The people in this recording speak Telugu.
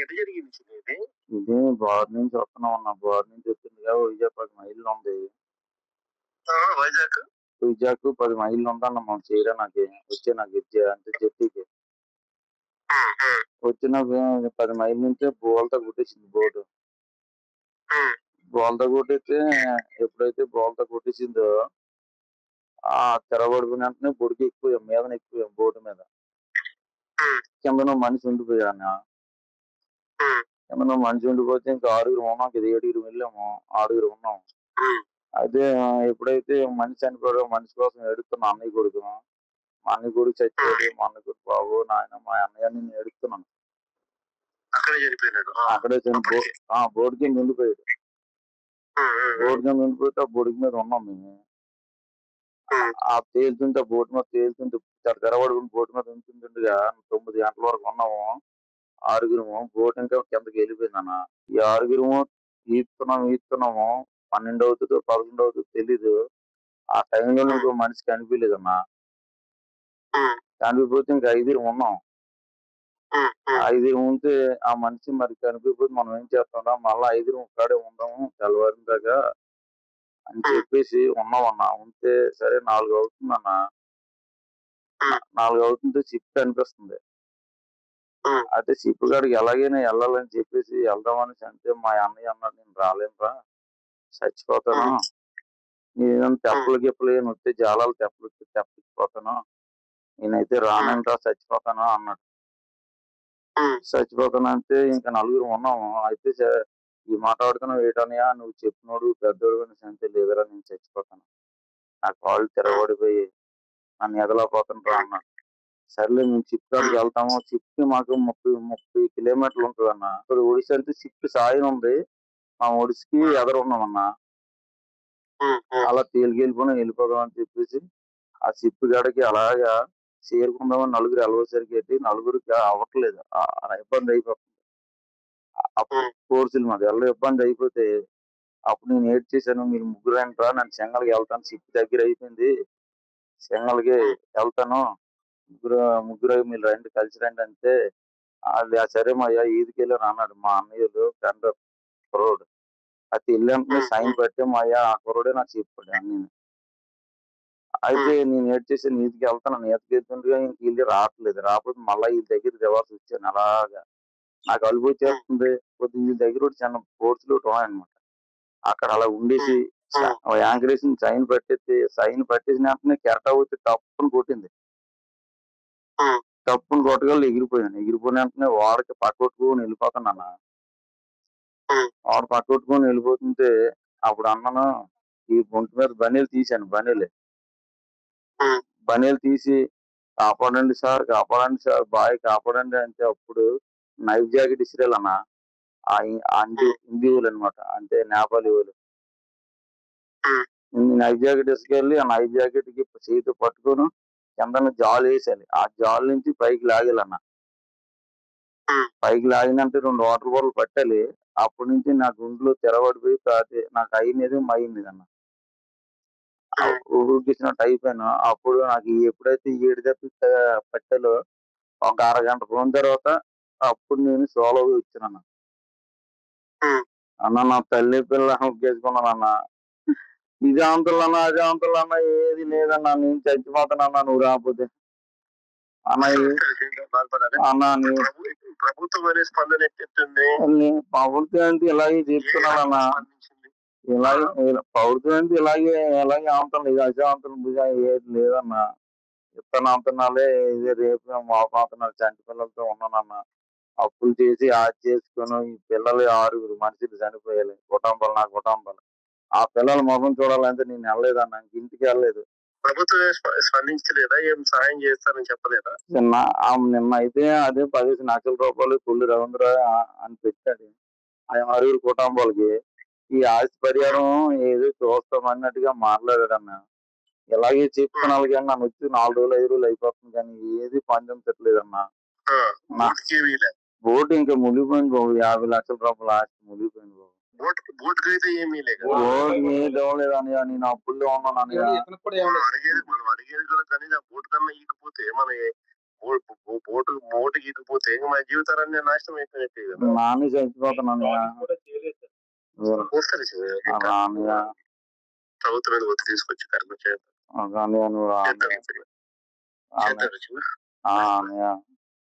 ఎటు జరిగింది చిన్ని ఇది? ఇది గోదావరి నుంచి వస్తున్నాం అన్న. గోదావరి నుంచి వచ్చిందిగా వైజాగ్ 10 మైళ్ళు ఉంది. వైజాగ్? వైజాగ్ 10 మైళ్ళు ఉందన్న మనం చేయడానికి. నాకు అంటే జెట్టీకి. వచ్చిన 10 మైళ్ళ నుంచే బోల్తా కొట్టేసింది బోటు. బోల్తా కొట్టేస్తే ఎప్పుడైతే బోల్తా కొట్టేసిందో ఆ తెరబడిపోయిన వెంటనే బొడికి ఎక్కువ మీదన ఎక్కువ బోటు మీద. కిందన మనిషి ఉండిపోయాన్న. కిందన మనిషి ఉండిపోతే ఇంకా 6 ఉన్నాం కదా, 7 వెళ్ళాము, 6 ఉన్నాం. అయితే ఎప్పుడైతే మనిషి చనిపోయాడో మనిషి కోసం ఏడుతున్నా అన్నయ్య కొడుకు. మా అన్నయ్య కొడుకు చచ్చిపోయాడు, మా అన్నయ్య కొడుకు బాబు నాయన మా అన్నయ్య నేను ఏడుస్తున్నాను. అక్కడే బోర్డు కింద ఉండిపోయాడు. బోర్డు కింద ఉండిపోతే ఆ బొడికి మీద ఉన్నాం మేము. ఆ తేలుతుంటే బోటు మీద తేలుతుంటే తెరబడుకుని బోటు మీద ఉంటుండగా 9 గంటల వరకు ఉన్నాము. 6 బోటు ఇంకా కిందకి వెళ్ళిపోయిందన్న. ఈ 6 ఈస్తున్నాము 12 అవుతుందో 11 అవుతుందో తెలీదు. ఆ టైంలో ఇంకో మనిషి కనిపించలేదన్నా. కనిపిపోతే ఇంకా 5 ఉన్నాం. 5 ఉంటే ఆ మనిషి మరి కనిపిపోతే మనం ఏం చేస్తాం, మళ్ళా 5 కాడే ఉందాము తెల్లవారిన దాకా అని చెప్పేసి ఉన్నామన్నా. ఉంటే సరే 4 అవుతుందన్నా. 4 అవుతుంటే షిప్ కనిపిస్తుంది. అయితే షిప్ కాడికి ఎలాగైనా వెళ్ళాలని చెప్పేసి వెళ్దామని అంటే మా అన్నయ్య అన్నాడు, నేను రాలేనురా, చచ్చిపోతాను, నేను తెప్పలు గిప్పలు ఏమి వస్తే జాలాలు తెప్పలిపోతాను, నేనైతే రానంటా చచ్చిపోతాను అన్నాడు. చచ్చిపోతాను అంటే ఇంకా 4 ఉన్నాము. అయితే ఈ మాట్లాడుతున్నావు ఏటనయా, నువ్వు చెప్పినోడు పెద్దోడు అంటే లేదురా నేను చచ్చిపోతాను, నా కాళ్ళు తిరగబడిపోయి నన్ను ఎదలపోతాను రా అన్నాడు. సర్లే మేము షిప్ కాడికి వెళ్తాము. షిప్ మాకు 30 కిలోమీటర్లు ఉంటుంది అన్న. ఇప్పుడు ఒడిశా అంటే షిప్ సాయం ఉంది, మా ఒడిసికి ఎదరున్నామన్నా. అలా వెళ్ళిపోదాం అని చెప్పేసి ఆ షిప్ కాడికి అలాగా చేరుకుందామని 4 వెళ్ళవసరికి నలుగురికి అవ్వట్లేదు, ఇబ్బంది అయిపోతుంది. అప్పుడు కోర్సులు మాది ఎలా ఇబ్బంది అయిపోతే అప్పుడు నేను ఏడ్ చేశాను, మీరు 3 రా నన్ను చెంగల్కి వెళ్తాను, షిప్ దగ్గర అయిపోయింది, చెంగల్కి వెళ్తాను, ముగ్గురు మీరు రండి కలిసి రండి అంటే అది సరే మాయ్యా ఈదికి వెళ్ళాను అన్నాడు. మా అన్నయ్యలు ఫ్రెండ్ కుర్రోడు అది వెళ్ళాంటే సైన్ పెట్టి మాయ్యా ఆ కుర్రోడే నాకు చెప్పాడు అన్ని. అయితే నేను ఏడ్చేసి నీతికి వెళ్తాను, నీతికి వెళ్తుండగా ఇంక వీళ్ళు రాకపోతే మళ్ళీ వీళ్ళ దగ్గర రివర్స్ వచ్చాను. అలాగా నాకు అలుపు వచ్చేస్తుంది. కొద్దిగా వీళ్ళ దగ్గర చిన్న కోర్సులు ఉన్నాయన్నమాట. అక్కడ అలా ఉండేసి యాంకరేషన్ సైన్ పట్టేసిన వెంటనే కెరటా వచ్చి తప్పుని కొట్టింది. తప్పుని కొట్టగల ఎగిరిపోయిన వెంటనే వాడికి పక్కకొట్టుకుని వెళ్ళిపోతాను. వాడు పక్కకొట్టుకుని వెళ్ళిపోతుంటే అప్పుడు అన్నాను, ఈ గుంట మీద బనీలు తీసి కాపాడండి సార్ బాయ్ కాపాడండి అంటే అప్పుడు నైఫ్ జాకెట్ ఇసిరేలన్నా. హిందీ వాళ్ళు అనమాట, అంటే నేపాలీ వాళ్ళు. నైఫ్ జాకెట్ ఇసుకెళ్ళి ఆ నైఫ్ జాకెట్ కి చేతి పట్టుకొని కింద జాలు వేసాలి. ఆ జాలు నుంచి పైకి లాగేలన్న. పైకి లాగినంటే 2 వాటర్ బాటిల్ పట్టాలి. అప్పటి నుంచి నా గుండెలో తెరబడిపోయి నాకు అయినది మైంది ఊరికిచ్చినట్టు అయిపోయాను. అప్పుడు నాకు ఎప్పుడైతే 7 దెబ్బలు పట్టాలో ఒక అరగంట పోయిన తర్వాత అప్పుడు నేను సోలోగా వచ్చానన్న. అన్న నా తల్లి పిల్ల ఒగ్గేసుకున్నానన్న. ఇదే అంతులన్నా అదే అంతులన్నా ఏది లేదన్నా, నేను చచ్చిపోతానన్నా నువ్వు రాకపోతే అన్న. ప్రభుత్వం అనే స్పందన ఎట్టింది? ప్రభుత్వం అంటే ఇలాగే చెప్తున్నానన్నా. ప్రభుత్వం అంటే ఎలాగే అంటున్నాను, ఇది అదే అంటున్నా ఏది లేదన్నా. ఇస్తాను అంటున్నాలే, ఇది రేపు మాట్లాడుతున్నారు, చంటి పిల్లలతో ఉన్నానన్నా. అప్పులు చేసి చేసుకుని ఈ పిల్లలు 6 మనుషులు చనిపోయాలి. నా కుటుంబాలు ఆ పిల్లల ముఖం చూడాలంటే నేను వెళ్ళలేదన్నా, ఇంటికి వెళ్ళలేదు. ప్రభుత్వం స్పందించలేదా? ఏం సహాయం చేస్తారని చెప్పలేదా? నిన్న అయితే అదే 15 లక్షల రూపాయలు కొల్లు రవీంద్ర అని పెట్టాడు ఆ 6 కుటుంబాలకి. ఈ ఆస్తి పరిహారం ఏదో చూస్తాం అన్నట్టుగా మాట్లాడాడన్న. ఇలాగే చెప్తున్నాను కానీ నన్ను వచ్చి 4 రోజులు 5 రోజులు అయిపోతుంది కానీ ఏది పంపించట్లేదన్నా. బోటు ఇంకా మునిగిపోయింది బాబు, 50 లక్షల రూపాయల ఆస్తి మునిగిపోయింది బాబు. బోట్ అయితే ఏమీ లేదు, నేను అప్పుల్లో ఉన్నాను. మనం అడిగేది కూడా కనీసం బోట్ కన్నా ఈకపోతే మన బోటు గీటిపోతే ఇంక మన జీవితాలన్నీ నాశనం అయిపోయినట్టే కదా. నాన్న చచ్చిపోతాను వస్తారు ప్రభుత్వం మీద ఒత్తి తీసుకొచ్చి కర్మ చేద్దాం. నువ్వు చేద్దాం చిన్న. అన్నయ్య